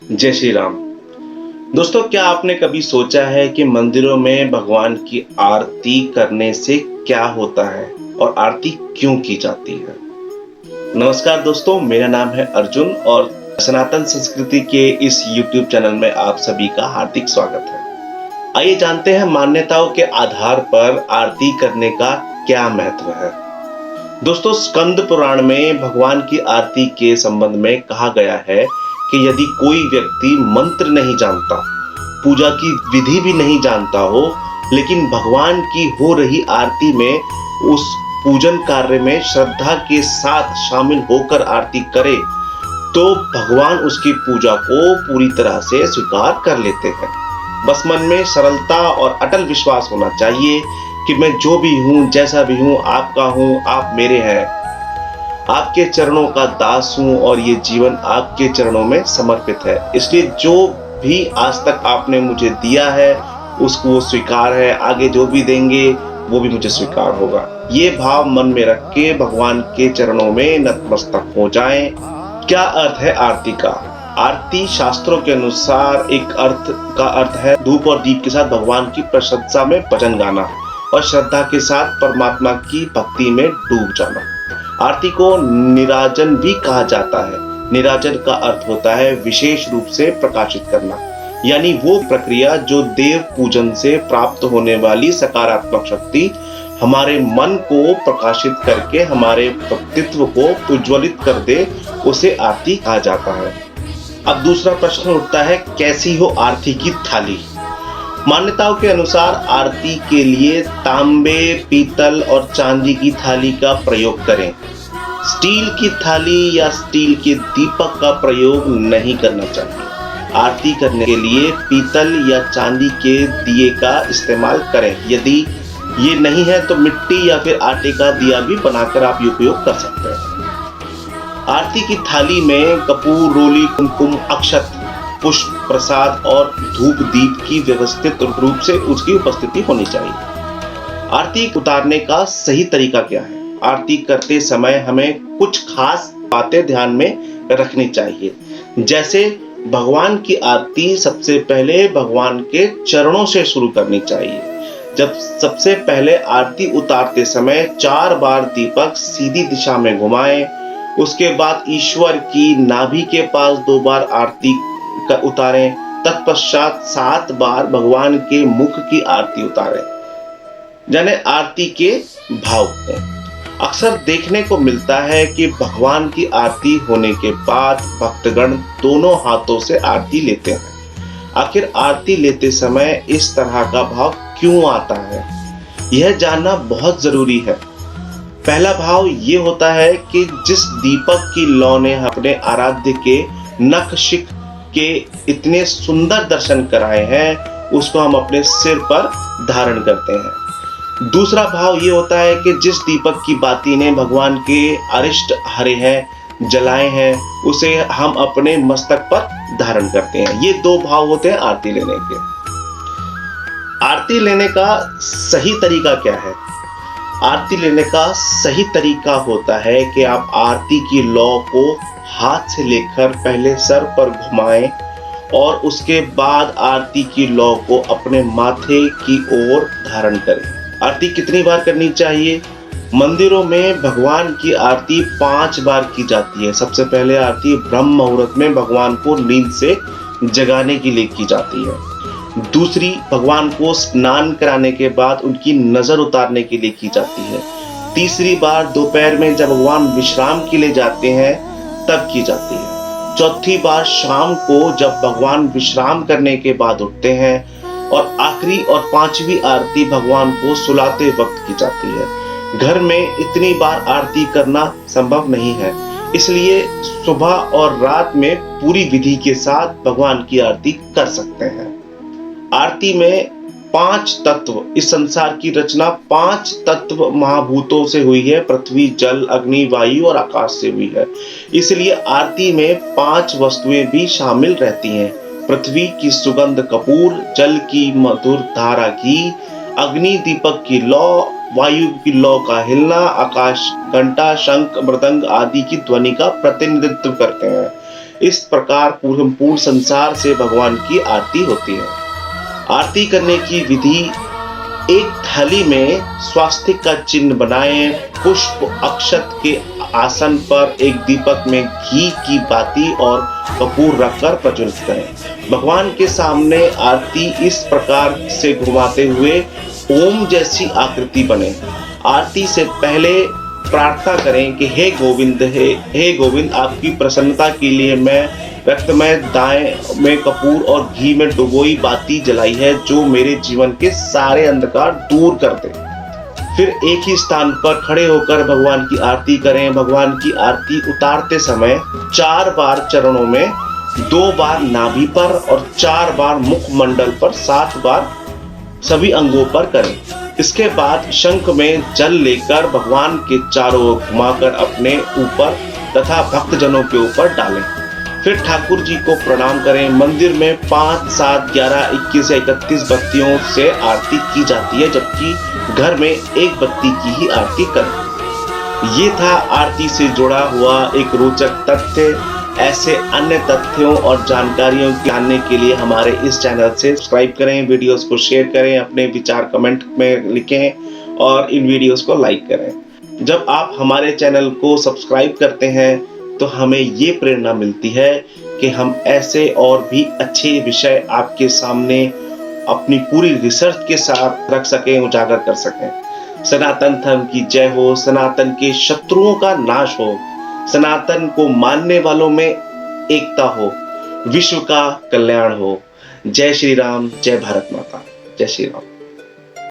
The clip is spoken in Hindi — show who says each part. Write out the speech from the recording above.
Speaker 1: जय श्री राम। दोस्तों, क्या आपने कभी सोचा है कि मंदिरों में भगवान की आरती करने से क्या होता है और आरती क्यों की जाती है? नमस्कार दोस्तों, मेरा नाम है अर्जुन और सनातन संस्कृति के इस YouTube चैनल में आप सभी का हार्दिक स्वागत है। आइए जानते हैं मान्यताओं के आधार पर आरती करने का क्या महत्व है। दोस्तों, स्कंद पुराण में भगवान की आरती के संबंध में कहा गया है कि यदि कोई व्यक्ति मंत्र नहीं जानता, पूजा की विधि भी नहीं जानता हो, लेकिन भगवान की हो रही आरती में उस पूजन कार्य में श्रद्धा के साथ शामिल होकर आरती करे, तो भगवान उसकी पूजा को पूरी तरह से स्वीकार कर लेते हैं। बस मन में सरलता और अटल विश्वास होना चाहिए कि मैं जो भी हूँ, जैसा भी हूँ, आपका हूँ, आप मेरे हैं। आपके चरणों का दास हूँ और ये जीवन आपके चरणों में समर्पित है। इसलिए जो भी आज तक आपने मुझे दिया है उसको वो स्वीकार है, आगे जो भी देंगे वो भी मुझे स्वीकार होगा। ये भाव मन में रख के भगवान के चरणों में नतमस्तक हो जाएं। क्या अर्थ है आरती का? आरती शास्त्रों के अनुसार एक अर्थ है धूप और दीप के साथ भगवान की प्रशंसा में भजन गाना और श्रद्धा के साथ परमात्मा की भक्ति में डूब जाना। आरती को निराजन भी कहा जाता है। निराजन का अर्थ होता है विशेष रूप से प्रकाशित करना, यानी वो प्रक्रिया जो देव पूजन से प्राप्त होने वाली सकारात्मक शक्ति हमारे मन को प्रकाशित करके हमारे व्यक्तित्व को उज्ज्वलित कर दे, उसे आरती कहा जाता है। अब दूसरा प्रश्न उठता है, कैसी हो आरती की थाली? मान्यताओं के अनुसार आरती के लिए तांबे, पीतल और चांदी की थाली का प्रयोग करें। स्टील की थाली या स्टील के दीपक का प्रयोग नहीं करना चाहिए। आरती करने के लिए पीतल या चांदी के दिए का इस्तेमाल करें। यदि ये नहीं है तो मिट्टी या फिर आटे का दिया भी बनाकर आप उपयोग कर सकते हैं। आरती की थाली में कपूर, रोली, कुमकुम, अक्षत, पुष्प, प्रसाद और धूप दीप की व्यवस्थित रूप से उसकी उपस्थिति होनी चाहिए। आरती उतारने का सही तरीका क्या है? आरती करते समय हमें कुछ खास बातें ध्यान में रखनी चाहिए। जैसे भगवान की आरती सबसे पहले भगवान के चरणों से शुरू करनी चाहिए। जब सबसे पहले आरती उतारते समय 4 बार दीपक सीधी दिशा में घुमाएं। उसके बाद ईश्वर की नाभि के पास 2 बार आरती उतारें। तत्पश्चात 7 बार भगवान के मुख की आरती उतारें, यानी आरती के भाव को। अक्सर देखने को मिलता है कि भगवान की आरती होने के बाद भक्तगण दोनों हाथों से आरती लेते हैं। आखिर आरती लेते समय इस तरह का भाव क्यों आता है, यह जानना बहुत जरूरी है। पहला भाव ये होता है कि जिस दीपक की लौ ने अपने आराध्य के नख शिख के इतने सुंदर दर्शन कराए हैं, उसको हम अपने सिर पर धारण करते हैं। दूसरा भाव ये होता है कि जिस दीपक की बाती ने भगवान के अरिष्ट हरे हैं, जलाए हैं, उसे हम अपने मस्तक पर धारण करते हैं। ये 2 भाव होते हैं आरती लेने के। आरती लेने का सही तरीका क्या है? आरती लेने का सही तरीका होता है कि आप आरती की लौ को हाथ से लेकर पहले सर पर घुमाएं और उसके बाद आरती की लौ को अपने माथे की ओर धारण करें। आरती कितनी बार करनी चाहिए? मंदिरों में भगवान की आरती 5 बार की जाती है। सबसे पहले आरती ब्रह्म मुहूर्त में भगवान को नींद से जगाने के लिए की जाती है। दूसरी भगवान को स्नान कराने के बाद उनकी नजर उतारने के लिए की जाती है। तीसरी बार दोपहर में जब भगवान विश्राम के लिए जाते हैं तब की जाती है। चौथी बार शाम को जब भगवान विश्राम करने के बाद उठते हैं, और आखिरी और 5वीं आरती भगवान को सुलाते वक्त की जाती है। घर में इतनी बार आरती करना संभव नहीं है, इसलिए सुबह और रात में पूरी विधि के साथ भगवान की आरती कर सकते हैं। आरती में 5 तत्व, इस संसार की रचना 5 तत्व महाभूतों से हुई है। पृथ्वी, जल, अग्नि, वायु और आकाश से हुई है। इसलिए आरती में 5 वस्तुएं भी शामिल रहती हैं। पृथ्वी की सुगंध कपूर, जल की मधुर धारा घी, अग्नि दीपक की लौ, वायु की लौ का हिलना, आकाश घंटा, शंख, मृदंग आदि की ध्वनि का प्रतिनिधित्व करते हैं। इस प्रकार पूर्ण संसार से भगवान की आरती होती है। आरती करने की विधि: एक थाली में स्वास्तिक का चिन्ह बनाएं, पुष्प अक्षत के आसन पर एक दीपक में घी की बाती और कपूर रखकर प्रज्वलित करें। भगवान के सामने आरती इस प्रकार से घुमाते हुए ओम जैसी आकृति बने। आरती से पहले प्रार्थना करें कि हे गोविंद, आपकी प्रसन्नता के लिए मैं रक्तमय दाएं में कपूर और घी में डुबोई बाती जलाई है, जो मेरे जीवन के सारे अंधकार दूर कर दे। फिर एक ही स्थान पर खड़े होकर भगवान की आरती करें। भगवान की आरती उतारते समय 4 बार चरणों में, 2 बार नाभि पर और 4 बार मुखमंडल पर, 7 बार सभी अंगों पर करें। इसके बाद शंख में जल लेकर भगवान के चारों ओर घुमाकर अपने ऊपर तथा भक्तजनों के ऊपर डालें। फिर ठाकुर जी को प्रणाम करें। मंदिर में 5, 7, 11, 21 या 31 बत्तियों से आरती की जाती है, जबकि घर में 1 बत्ती की ही आरती करें। ये था आरती से जुड़ा हुआ एक रोचक तथ्य। ऐसे अन्य तथ्यों और जानकारियों जानने के लिए हमारे इस चैनल से सब्सक्राइब करें, वीडियोस को शेयर करें, अपने विचार कमेंट में लिखें और इन वीडियोस को लाइक करें। जब आप हमारे चैनल को सब्सक्राइब करते हैं तो हमें ये प्रेरणा मिलती है कि हम ऐसे और भी अच्छे विषय आपके सामने अपनी पूरी रिसर्च के साथ रख सकें, उजागर कर सकें। सनातन धर्म की जय हो, सनातन के शत्रुओं का नाश हो, सनातन को मानने वालों में एकता हो, विश्व का कल्याण हो। जय श्री राम, जय भारत माता, जय श्री राम।